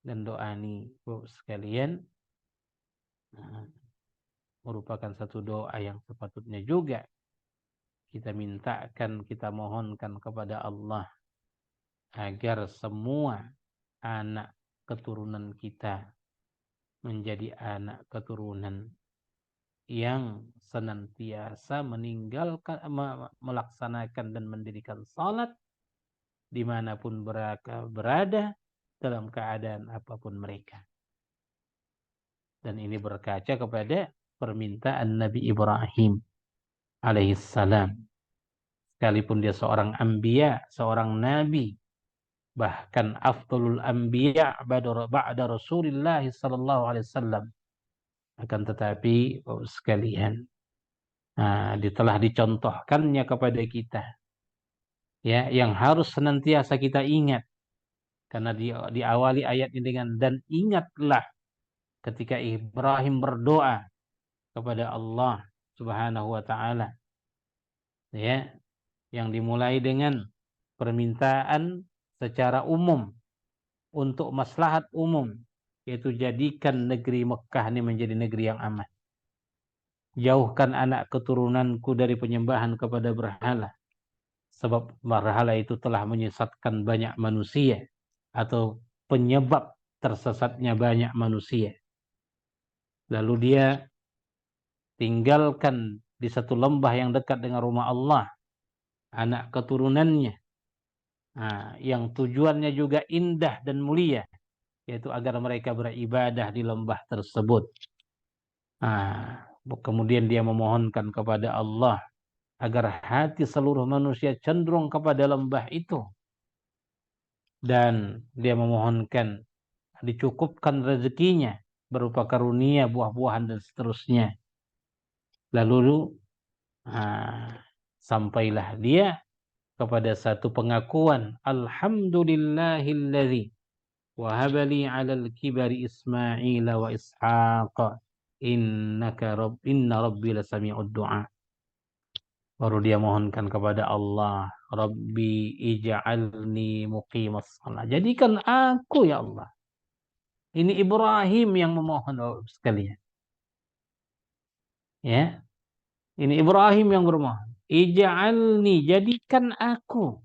Dan doa ini Bapak sekalian merupakan satu doa yang sepatutnya juga kita mintakan, kita mohonkan kepada Allah agar semua anak keturunan kita menjadi anak keturunan yang senantiasa meninggalkan, melaksanakan dan mendirikan salat dimanapun berada dalam keadaan apapun mereka. Dan ini berkaca kepada permintaan Nabi Ibrahim alaihissalam. Sekalipun dia seorang anbiya, seorang nabi, bahkan afdalul anbiya ba'da Rasulullah sallallahu alaihi wasallam. Akan tetapi Bapak sekalian, telah dicontohkannya kepada kita, ya, yang harus senantiasa kita ingat, karena diawali ayat ini dengan dan ingatlah ketika Ibrahim berdoa kepada Allah Subhanahu wa taala, ya, yang dimulai dengan permintaan secara umum untuk maslahat umum, yaitu jadikan negeri Mekah ini menjadi negeri yang aman. Jauhkan anak keturunanku dari penyembahan kepada berhala, sebab berhala itu telah menyesatkan banyak manusia atau penyebab tersesatnya banyak manusia. Lalu dia tinggalkan di satu lembah yang dekat dengan rumah Allah anak keturunannya, yang tujuannya juga indah dan mulia, yaitu agar mereka beribadah di lembah tersebut. Kemudian dia memohonkan kepada Allah agar hati seluruh manusia cenderung kepada lembah itu, dan dia memohonkan dicukupkan rezekinya berupa karunia, buah-buahan dan seterusnya. Lalu sampailah dia kepada satu pengakuan, alhamdulillahilladzi wahabali 'alal kibari Ismail wa Ishaq inna rabbi lasami'ud du'a. Baru dia mohonkan kepada Allah, Rabbi ij'alni muqimas shalah. Jadikan aku ya Allah. Ini Ibrahim yang memohon sekalian. Ya, ini Ibrahim yang bermohon. Ij'alni, jadikan aku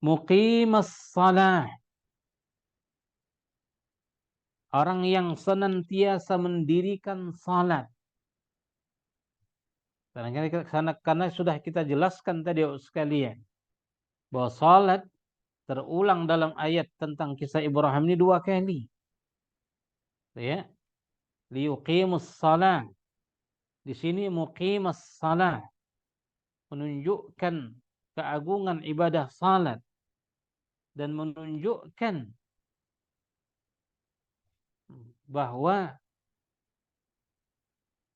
muqimas shalah. Orang yang senantiasa mendirikan salat. Karena sudah kita jelaskan tadi sekalian, bahwa salat terulang dalam ayat tentang kisah Ibrahim ini 2 kali. Ya, liyuqimus salah. Di sini muqimas salah, menunjukkan keagungan ibadah salat dan menunjukkan bahwa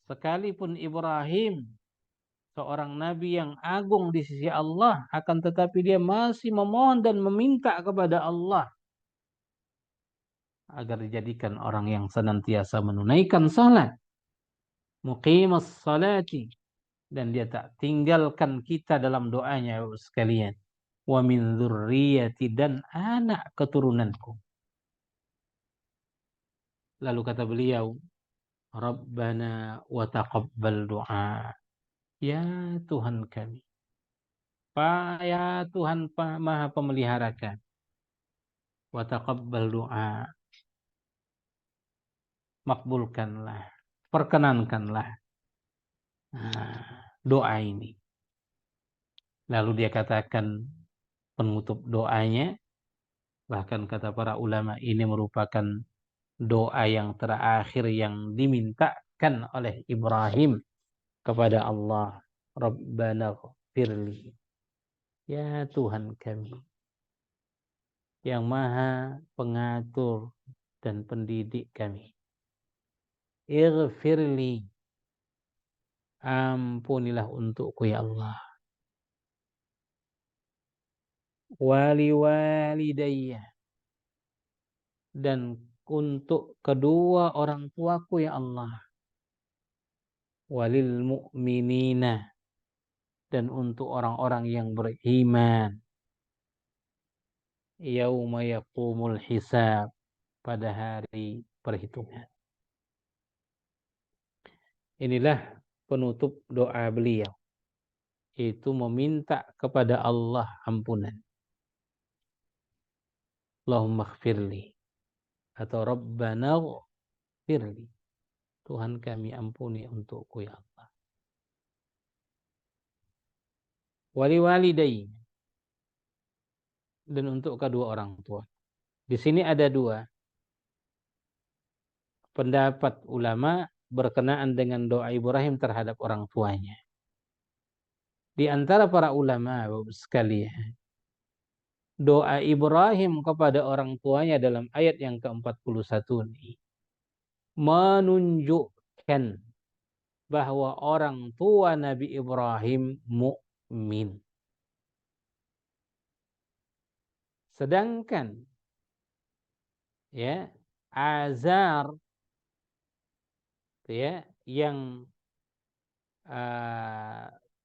sekalipun Ibrahim seorang nabi yang agung di sisi Allah, akan tetapi dia masih memohon dan meminta kepada Allah agar dijadikan orang yang senantiasa menunaikan salat, muqimas salati, dan dia tak tinggalkan kita dalam doanya sekalian. Wa min dzurriyyati, dan anak keturunanku. Lalu kata beliau, Rabbana wa taqabbal du'a. Ya Tuhan kami, ya Tuhan Maha Pemelihara kami, wa taqabbal du'a, makbulkanlah, perkenankanlah doa ini. Lalu dia katakan penutup doanya, bahkan kata para ulama ini merupakan doa yang terakhir yang dimintakan oleh Ibrahim kepada Allah. Rabbana firli, ya Tuhan kami yang maha pengatur dan pendidik kami, ighfirli, ampunilah untukku ya Allah, wali walidayya, dan untuk kedua orang tuaku ya Allah, walil mu'minina, dan untuk orang-orang yang beriman, yauma yaqumul hisab, pada hari perhitungan. Inilah penutup doa beliau, itu meminta kepada Allah ampunan. Allahumma ighfirli, atau Rabbana ighfirli, Tuhan kami ampuni untukku ya Allah. Wali walidayya, dan untuk kedua orang tua. Di sini ada 2 pendapat ulama berkenaan dengan doa Ibrahim terhadap orang tuanya. Di antara para ulama sekalian, doa Ibrahim kepada orang tuanya dalam ayat yang ke-41 ini menunjukkan bahwa orang tua Nabi Ibrahim mukmin. Sedangkan ya Azar ya yang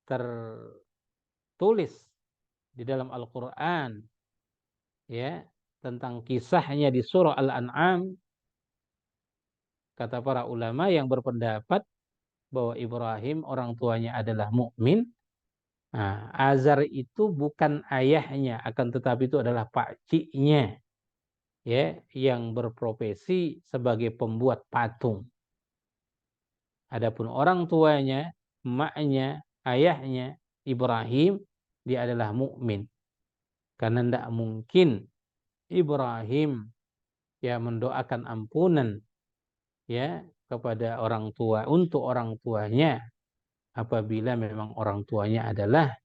tertulis di dalam Al-Qur'an ya tentang kisahnya di surah Al-An'am, kata para ulama yang berpendapat bahwa Ibrahim orang tuanya adalah mukmin. Azar itu bukan ayahnya, akan tetapi itu adalah pakciknya ya yang berprofesi sebagai pembuat patung. Adapun orang tuanya, emaknya, ayahnya Ibrahim, dia adalah mukmin. Karena tidak mungkin Ibrahim ya mendoakan ampunan ya kepada orang tua, untuk orang tuanya, apabila memang orang tuanya adalah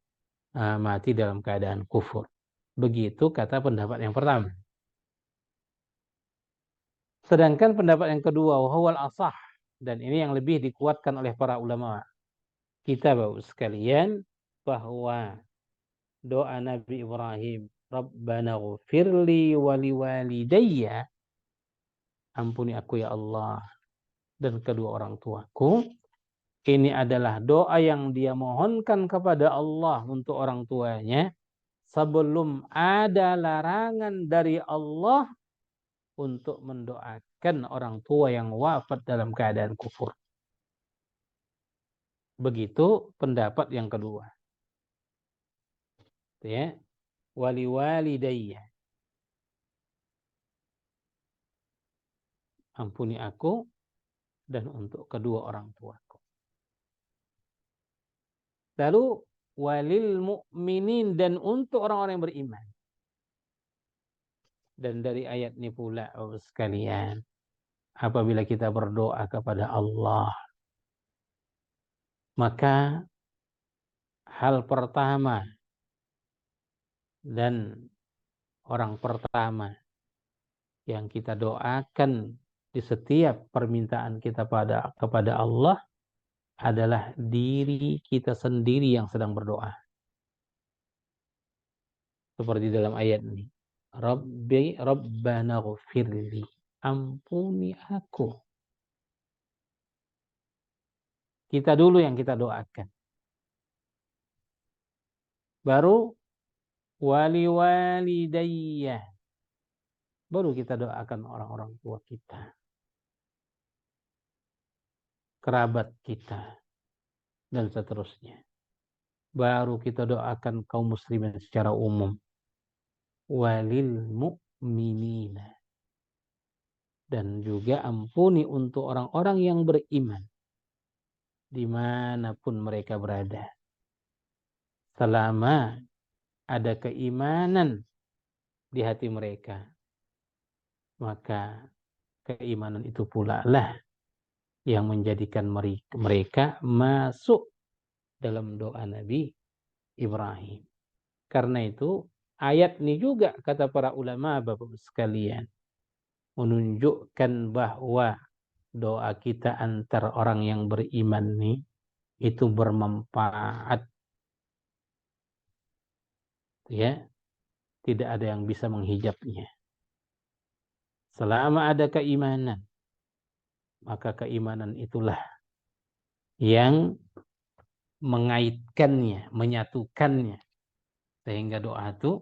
mati dalam keadaan kufur. Begitu kata pendapat yang pertama. Sedangkan pendapat yang kedua, wahwal asah, dan ini yang lebih dikuatkan oleh para ulama kita Bapak sekalian, bahwa doa Nabi Ibrahim, Rabbana ghfirli wali walidayya, ampuni aku ya Allah dan kedua orang tuaku. Ini adalah doa yang dia mohonkan kepada Allah untuk orang tuanya sebelum ada larangan dari Allah untuk mendoakan orang tua yang wafat dalam keadaan kufur. Begitu pendapat yang kedua. Ya, wali walidayya, ampuni aku dan untuk kedua orang tuaku. Lalu walil mu'minin, dan untuk orang-orang yang beriman. Dan dari ayat ini pula sekalian, apabila kita berdoa kepada Allah, maka hal pertama dan orang pertama yang kita doakan di setiap permintaan kita kepada Allah adalah diri kita sendiri yang sedang berdoa. Seperti dalam ayat ini. Rabbana ghfirli, ampuni aku. Kita dulu yang kita doakan. Baru wali walidayya. Baru kita doakan orang-orang tua kita. Kerabat kita. Dan seterusnya. Baru kita doakan kaum muslimin secara umum. Walil mu'minina. Dan juga ampuni untuk orang-orang yang beriman. Dimanapun mereka berada. Selama ada keimanan di hati mereka, maka keimanan itu pula lah yang menjadikan mereka masuk dalam doa Nabi Ibrahim. Karena itu ayat ini juga kata para ulama Bapak sekalian menunjukkan bahwa doa kita antar orang yang beriman nih itu bermanfaat, ya, tidak ada yang bisa menghijabnya. Selama ada keimanan, maka keimanan itulah yang mengaitkannya, menyatukannya, sehingga doa itu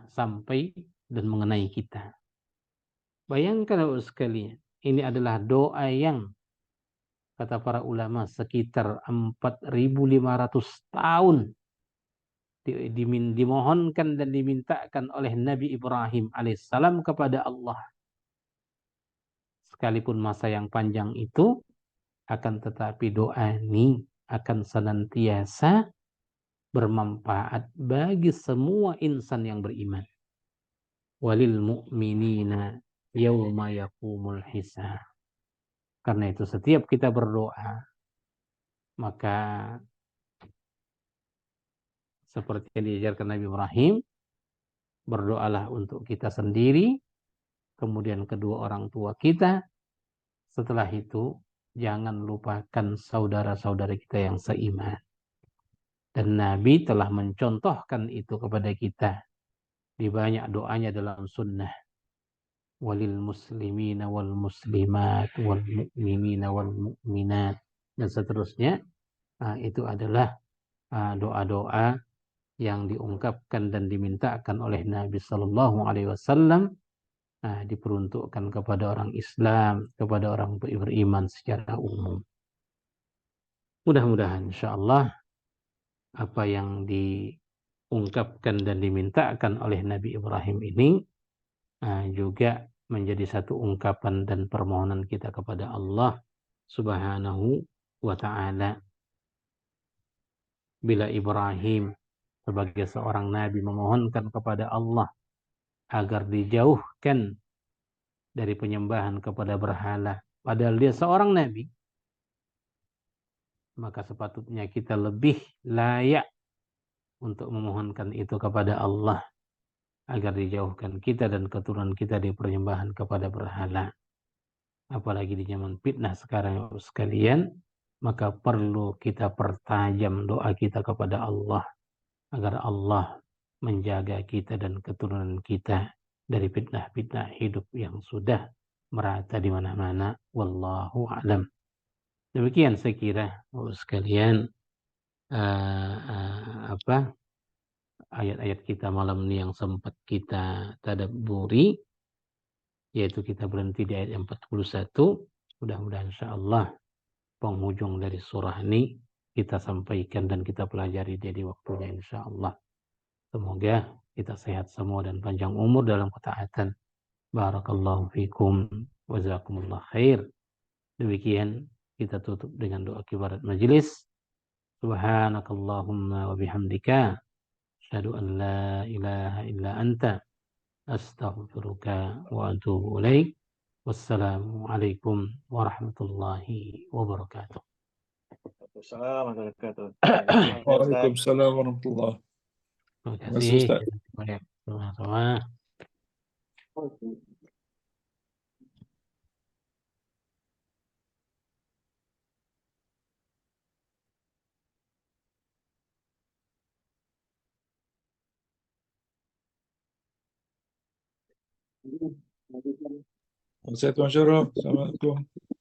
sampai dan mengenai kita. Bayangkan Bapak sekalian, ini adalah doa yang kata para ulama sekitar 4.500 tahun dimohonkan dan dimintakan oleh Nabi Ibrahim alaihissalam kepada Allah. Sekalipun masa yang panjang itu, akan tetapi doa ini akan senantiasa bermanfaat bagi semua insan yang beriman. Walil mu'minina yawma yaqumul hisab. Karena itu setiap kita berdoa, maka seperti yang diajarkan Nabi Ibrahim, berdoalah untuk kita sendiri, kemudian kedua orang tua kita. Setelah itu, jangan lupakan saudara-saudara kita yang seiman. Dan Nabi telah mencontohkan itu kepada kita di banyak doanya dalam sunnah. Walil muslimina wal muslimat wal mu'minina wal mu'minat dan seterusnya. Itu adalah doa-doa yang diungkapkan dan dimintakan oleh Nabi Sallallahu Alaihi Wasallam, diperuntukkan kepada orang Islam, kepada orang beriman secara umum. Mudah-mudahan insyaallah apa yang diungkapkan dan dimintakan oleh Nabi Ibrahim ini juga menjadi satu ungkapan dan permohonan kita kepada Allah Subhanahu wa ta'ala. Bila Ibrahim sebagai seorang nabi memohonkan kepada Allah agar dijauhkan dari penyembahan kepada berhala, padahal dia seorang nabi, maka sepatutnya kita lebih layak untuk memohonkan itu kepada Allah agar dijauhkan kita dan keturunan kita dari penyembahan kepada berhala. Apalagi di zaman fitnah sekarang sekalian, maka perlu kita pertajam doa kita kepada Allah agar Allah menjaga kita dan keturunan kita dari fitnah-fitnah hidup yang sudah merata di mana-mana. Wallahu a'lam. Demikian saya kira sekalian ayat-ayat kita malam ini yang sempat kita tadabburi, yaitu kita berhenti di ayat 41. Mudah-mudahan insyaallah penghujung dari surah ini kita sampaikan dan kita pelajari di waktunya insyaallah. Semoga kita sehat semua dan panjang umur dalam ketaatan. Barakallahu fikum wa jazakumullah khair. Demikian kita tutup dengan doa kibarat majelis. Subhanakallahumma wa bihamdika asyhadu an la ilaha illa anta astaghfiruka wa atubu ilaik. Wassalamu alaikum warahmatullahi wabarakatuh. Assalamualaikum warahmatullahi wabarakatuh. Waalaikumsalam warahmatullahi Terima wabarakatuh. kasih. Ustaz. Sama-sama. Ustaz Masyarraf. Assalamualaikum.